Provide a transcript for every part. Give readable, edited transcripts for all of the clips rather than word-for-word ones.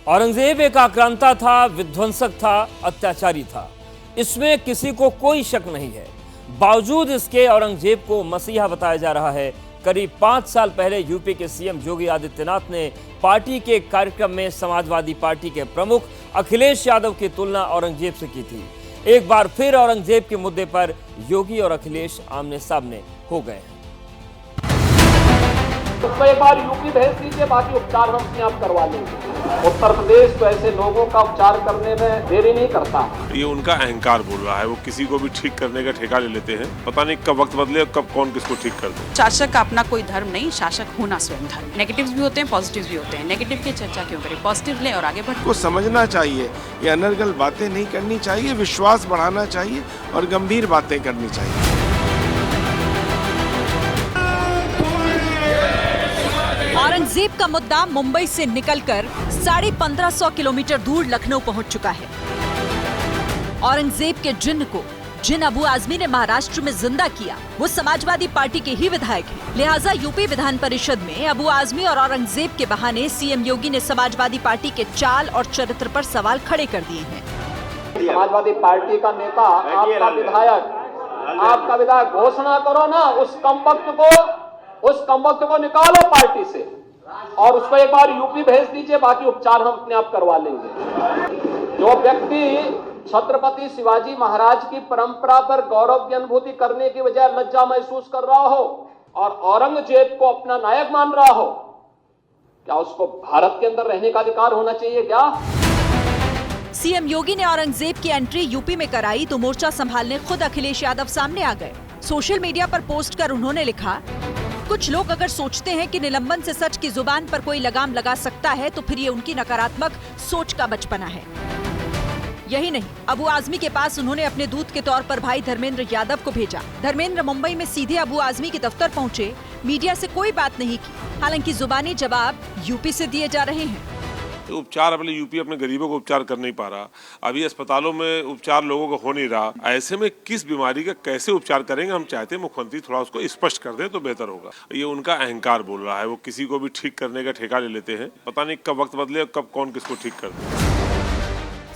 औरंगजेब एक आक्रांता था, विध्वंसक था, अत्याचारी था, इसमें किसी को कोई शक नहीं है। बावजूद इसके औरंगजेब को मसीहा बताया जा रहा है। करीब 5 साल पहले यूपी के सीएम योगी आदित्यनाथ ने पार्टी के कार्यक्रम में समाजवादी पार्टी के प्रमुख अखिलेश यादव की तुलना औरंगजेब से की थी। एक बार फिर औरंगजेब के मुद्दे पर योगी और अखिलेश आमने सामने हो गए हैं। उसको एक बार यूपी भेज दीजिए, बाकी उपचार हम अपने आप करवा लेंगे। उत्तर प्रदेश तो ऐसे लोगों का उपचार करने में देरी नहीं करता। ये उनका अहंकार बोल रहा है। वो किसी को भी ठीक करने का ठेका ले लेते हैं। पता नहीं कब वक्त बदले और कब कौन किसको ठीक कर दे। शासक का अपना कोई धर्म नहीं, शासक होना स्वयं धर्म। नेगेटिव्स भी होते हैं, पॉजिटिव्स भी होते हैं। नेगेटिव की चर्चा क्यों करें, पॉजिटिव लें और आगे बढ़ें। को समझना चाहिए, ये अनर्गल बातें नहीं करनी चाहिए, विश्वास बढ़ाना चाहिए और गंभीर बातें करनी चाहिए। औरंगजेब का मुद्दा मुंबई से निकलकर 1550 किलोमीटर दूर लखनऊ पहुंच चुका है। औरंगजेब के जिन्न को जिन अबू आजमी ने महाराष्ट्र में जिंदा किया, वो समाजवादी पार्टी के ही विधायक हैं। लिहाजा यूपी विधान परिषद में अबू आजमी और औरंगजेब के बहाने सीएम योगी ने समाजवादी पार्टी के चाल और चरित्र पर सवाल खड़े कर दिए हैं। समाजवादी पार्टी का नेता, आपका विधायक घोषणा करो ना, उस कमबख्त को निकालो पार्टी से और उसको एक बार यूपी भेज दीजिए, बाकी उपचार हम अपने आप करवा लेंगे। जो व्यक्ति छत्रपति शिवाजी महाराज की परंपरा पर गौरव की अनुभूति करने की बजाय लज्जा महसूस कर रहा हो और औरंगजेब को अपना नायक मान रहा हो, क्या उसको भारत के अंदर रहने का अधिकार होना चाहिए क्या? सीएम योगी ने औरंगजेब की एंट्री यूपी में कराई तो मोर्चा संभालने खुद अखिलेश यादव सामने आ गए। सोशल मीडिया पर पोस्ट कर उन्होंने लिखा, कुछ लोग अगर सोचते हैं कि निलंबन से सच की जुबान पर कोई लगाम लगा सकता है तो फिर ये उनकी नकारात्मक सोच का बचपना है। यही नहीं, अबू आजमी के पास उन्होंने अपने दूत के तौर पर भाई धर्मेंद्र यादव को भेजा। धर्मेंद्र मुंबई में सीधे अबू आजमी के दफ्तर पहुंचे, मीडिया से कोई बात नहीं की। हालांकि जुबानी जवाब यूपी से दिए जा रहे हैं। उपचार अपने यूपी अपने गरीबों को उपचार कर नहीं पा रहा। अभी अस्पतालों में उपचार लोगों को हो नहीं रहा। ऐसे में किस बीमारी का कैसे उपचार करेंगे? हम चाहते हैं मुख्यमंत्री थोड़ा उसको स्पष्ट कर दें तो बेहतर होगा। ये उनका अहंकार बोल रहा है। वो किसी को भी ठीक करने का ठेका ले लेते हैं। पता नहीं कब वक्त बदले और कब कौन किसको ठीक कर दे।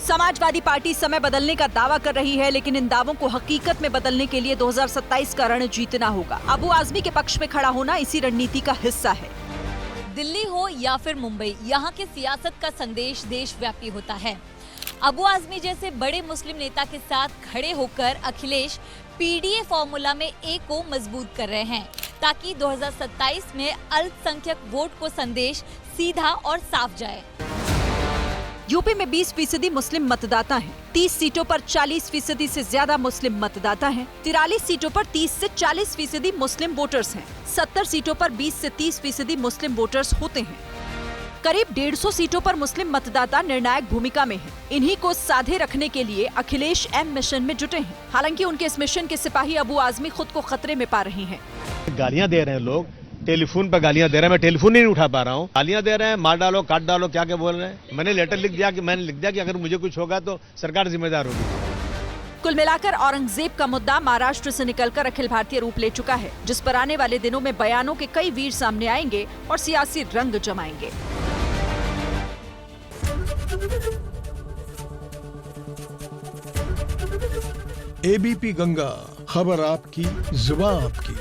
समाजवादी पार्टी समय बदलने का दावा कर रही है, लेकिन इन दावों को हकीकत में बदलने के लिए 2027 का रण जीतना होगा। अबू आजमी के पक्ष में खड़ा होना इसी रणनीति का हिस्सा है। दिल्ली हो या फिर मुंबई, यहाँ की सियासत का संदेश देशव्यापी होता है। अबू आजमी जैसे बड़े मुस्लिम नेता के साथ खड़े होकर अखिलेश पीडीए फॉर्मूला में एक को मजबूत कर रहे हैं, ताकि 2027 में अल्पसंख्यक वोट को संदेश सीधा और साफ जाए। यूपी में 20% मुस्लिम मतदाता हैं। 30 सीटों पर 40% से ज्यादा मुस्लिम मतदाता हैं। 43 सीटों पर 30 से 40% मुस्लिम वोटर्स हैं। 70 सीटों पर 20 से 30% मुस्लिम वोटर्स होते हैं। करीब 150 सीटों पर मुस्लिम मतदाता निर्णायक भूमिका में हैं। इन्हीं को साधे रखने के लिए अखिलेश एम मिशन में जुटे हैं। हालांकि उनके इस मिशन के सिपाही अबू आजमी खुद को खतरे में पा रहे हैं। गालियां दे रहे हैं लोग, टेलीफोन पर गालियां दे रहे हैं। मैं टेलीफोन नहीं उठा पा रहा हूँ। गालियां दे रहे हैं, मार डालो, काट डालो, क्या क्या बोल रहे हैं। मैंने लेटर लिख दिया कि अगर मुझे कुछ होगा तो सरकार जिम्मेदार होगी। कुल मिलाकर औरंगजेब का मुद्दा महाराष्ट्र से निकलकर अखिल भारतीय रूप ले चुका है, जिस पर आने वाले दिनों में बयानों के कई वीर सामने आएंगे और सियासी रंग जमाएंगे। एबीपी गंगा, खबर आपकी, जुबान आपकी।